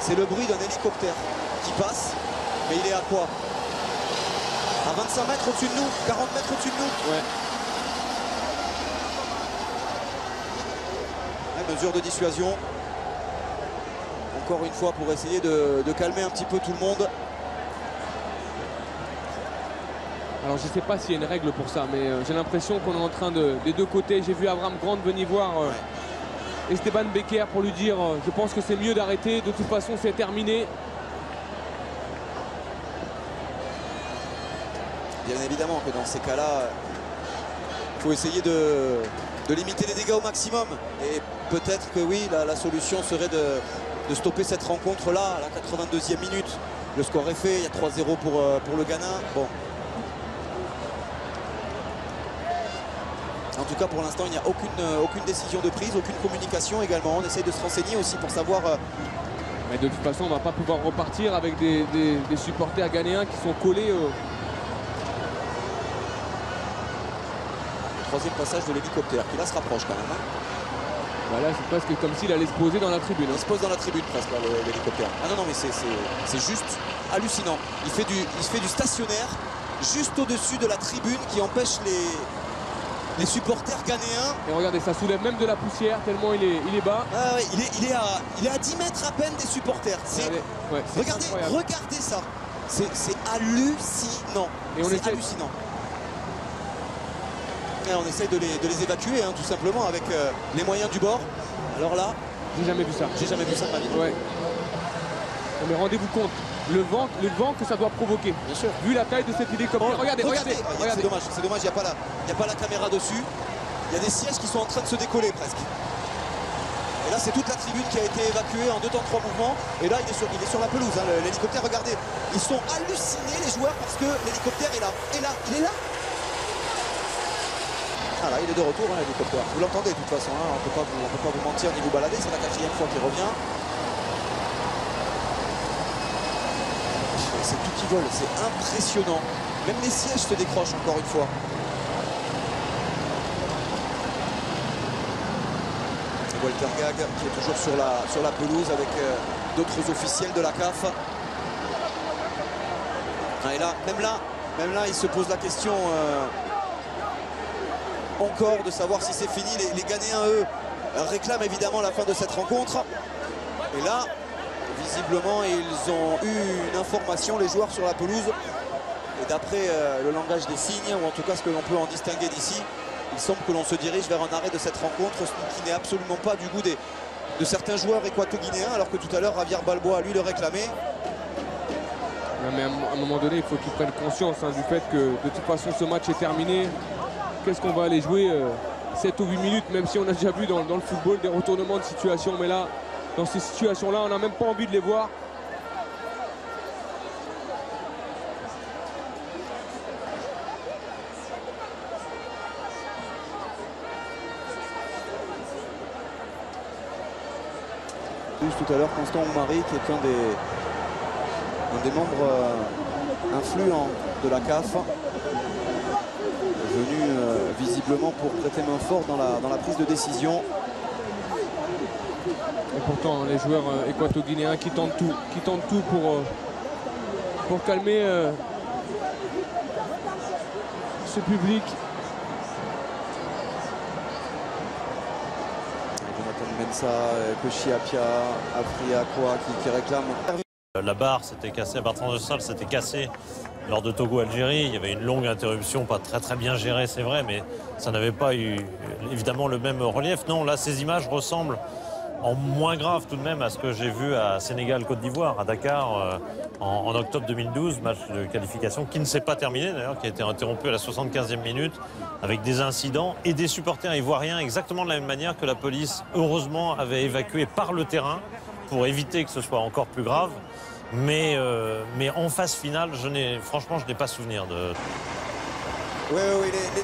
c'est le bruit d'un hélicoptère qui passe, mais il est à quoi? À 25 mètres au-dessus de nous, 40 mètres au-dessus de nous. Ouais. La mesure de dissuasion. Encore une fois pour essayer de calmer un petit peu tout le monde. Alors je ne sais pas s'il y a une règle pour ça, mais j'ai l'impression qu'on est en train de, des deux côtés. J'ai vu Avram Grant venir voir Esteban Becker pour lui dire je pense que c'est mieux d'arrêter, de toute façon c'est terminé. Bien évidemment que dans ces cas-là, il faut essayer de limiter les dégâts au maximum. Et peut-être que oui, la solution serait de stopper cette rencontre-là à la 82e minute. Le score est fait, il y a 3-0 pour le Ghana. Bon. En tout cas, pour l'instant, il n'y a aucune décision de prise, aucune communication également. On essaye de se renseigner aussi pour savoir... Mais de toute façon, on ne va pas pouvoir repartir avec des supporters ghanéens qui sont collés. Troisième passage de l'hélicoptère qui là se rapproche quand même. Voilà, c'est presque comme s'il allait se poser dans la tribune. Il se pose dans la tribune presque l'hélicoptère. Ah non, mais c'est juste hallucinant. Il fait du stationnaire juste au-dessus de la tribune qui empêche les supporters ghanéens. Et regardez, ça soulève même de la poussière tellement il est bas. Ah ouais, il est à 10 mètres à peine des supporters. Ouais, regardez ça. C'est hallucinant. C'est hallucinant. Et on essaye de les évacuer tout simplement avec les moyens du bord. Alors là, j'ai jamais vu ça. J'ai jamais vu ça de ma vie. Ouais. Mais rendez-vous compte, le vent que ça doit provoquer. Bien sûr. Vu la taille de cet hélicoptère. Regardez. C'est dommage, il n'y a pas la caméra dessus. Il y a des sièges qui sont en train de se décoller presque. Et là, c'est toute la tribune qui a été évacuée en 2 temps 3 mouvements. Et là, il est sur la pelouse. L'hélicoptère, regardez. Ils sont hallucinés, les joueurs, parce que l'hélicoptère est là. Et là, il est là. Ah là, il est de retour, l'hélicoptère. Vous l'entendez de toute façon, on ne peut pas vous mentir ni vous balader. C'est la 4e fois qu'il revient. C'est tout qui vole, c'est impressionnant. Même les sièges se décrochent encore une fois. Walter Gag qui est toujours sur la pelouse avec d'autres officiels de la CAF. Et là, même là, il se pose la question encore de savoir si c'est fini. Les Ghanéens, eux, réclament évidemment la fin de cette rencontre. Et là, visiblement, ils ont eu une information, les joueurs sur la pelouse. Et d'après le langage des signes, ou en tout cas ce que l'on peut en distinguer d'ici, il semble que l'on se dirige vers un arrêt de cette rencontre, ce qui n'est absolument pas du goût de certains joueurs équato-guinéens, alors que tout à l'heure, Javier Balboa, lui, le réclamait. Non, mais à un moment donné, il faut qu'ils prennent conscience du fait que de toute façon, ce match est terminé. Qu'est-ce qu'on va aller jouer 7 ou 8 minutes, même si on a déjà vu dans le football des retournements de situation. Mais là, dans ces situations-là, on n'a même pas envie de les voir. Tout à l'heure, Constant Oumari, qui est un des membres influents de la CAF, venu visiblement pour prêter main forte dans la prise de décision. Et pourtant, les joueurs équato-guinéens qui tentent tout pour calmer ce public. Jonathan Mensah, Koshi Apia, Afria Akwa qui réclament. La barre s'était cassée, à partir de sol, s'était cassée lors de Togo-Algérie. Il y avait une longue interruption, pas très bien gérée, c'est vrai, mais ça n'avait pas eu évidemment le même relief. Non, là, ces images ressemblent en moins grave tout de même à ce que j'ai vu à Sénégal-Côte d'Ivoire, à Dakar, en octobre 2012, match de qualification qui ne s'est pas terminé d'ailleurs, qui a été interrompu à la 75e minute, avec des incidents et des supporters ivoiriens exactement de la même manière que la police, heureusement, avait évacué par le terrain pour éviter que ce soit encore plus grave. Mais en phase finale, franchement, je n'ai pas souvenir de... Oui,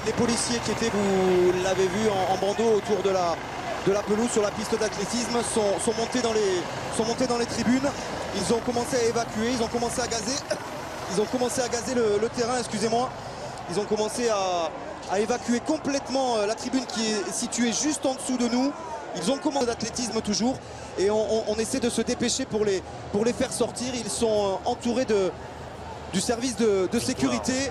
les policiers qui étaient, vous l'avez vu, en bandeau autour de la pelouse sur la piste d'athlétisme sont montés dans les tribunes. Ils ont commencé à évacuer, ils ont commencé à gazer le terrain, excusez-moi. Ils ont commencé à évacuer complètement la tribune qui est située juste en dessous de nous. Ils ont commandé d'athlétisme toujours et on essaie de se dépêcher pour les faire sortir. Ils sont entourés du service de sécurité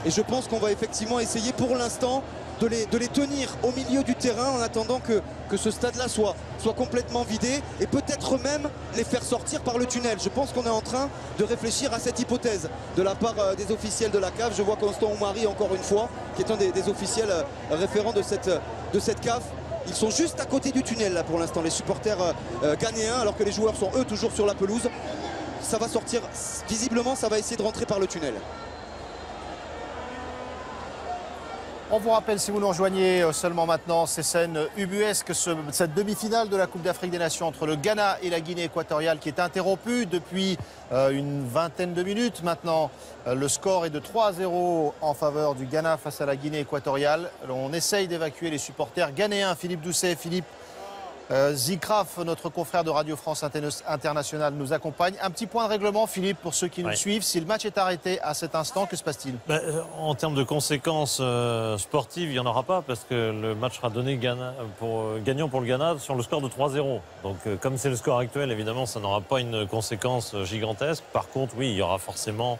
et je pense qu'on va effectivement essayer pour l'instant de les tenir au milieu du terrain en attendant que ce stade-là soit complètement vidé et peut-être même les faire sortir par le tunnel. Je pense qu'on est en train de réfléchir à cette hypothèse de la part des officiels de la CAF. Je vois Constant Oumari encore une fois, qui est un des officiels référents de cette CAF. Ils sont juste à côté du tunnel là pour l'instant, les supporters ghanéens, alors que les joueurs sont eux toujours sur la pelouse. Ça va sortir, visiblement ça va essayer de rentrer par le tunnel. On vous rappelle, si vous nous rejoignez seulement maintenant, ces scènes ubuesques, cette demi-finale de la Coupe d'Afrique des Nations entre le Ghana et la Guinée équatoriale qui est interrompue depuis une vingtaine de minutes maintenant. Le score est de 3-0 en faveur du Ghana face à la Guinée équatoriale. On essaye d'évacuer les supporters ghanéens. Philippe Doucet, Philippe Zikraf, notre confrère de Radio France Internationale, nous accompagne. Un petit point de règlement, Philippe, pour ceux qui nous suivent. Si le match est arrêté à cet instant, que se passe-t-il? En termes de conséquences sportives, il n'y en aura pas parce que le match sera donné gagnant pour le Ghana sur le score de 3-0. Donc comme c'est le score actuel, évidemment, ça n'aura pas une conséquence gigantesque. Par contre, oui, il y aura forcément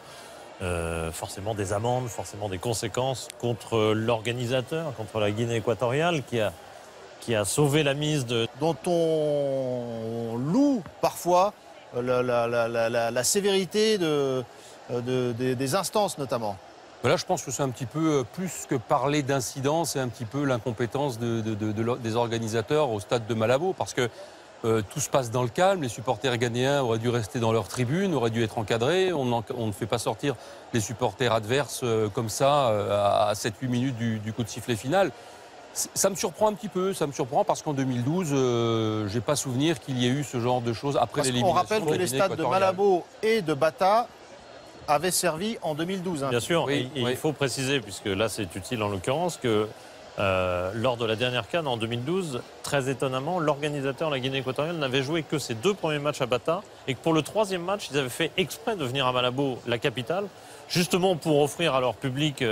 des amendes, forcément des conséquences contre l'organisateur, contre la Guinée équatoriale qui a sauvé la mise dont on loue parfois la sévérité des instances notamment. Là, je pense que c'est un petit peu plus que parler d'incident, c'est un petit peu l'incompétence des organisateurs au stade de Malabo, parce que tout se passe dans le calme. Les supporters ghanéens auraient dû rester dans leur tribune, auraient dû être encadrés. On ne fait pas sortir les supporters adverses comme ça à 7-8 minutes du coup de sifflet final. Ça me surprend un petit peu, ça me surprend parce qu'en 2012, j'ai pas souvenir qu'il y ait eu ce genre de choses après l'élimination. On rappelle que les stades de Malabo et de Bata avaient servi en 2012. Bien sûr, oui, il faut préciser, puisque là c'est utile en l'occurrence, que lors de la dernière CAN en 2012, très étonnamment, l'organisateur, la Guinée équatoriale, n'avait joué que ses 2 premiers matchs à Bata et que pour le 3e match, ils avaient fait exprès de venir à Malabo, la capitale, justement pour offrir à leur public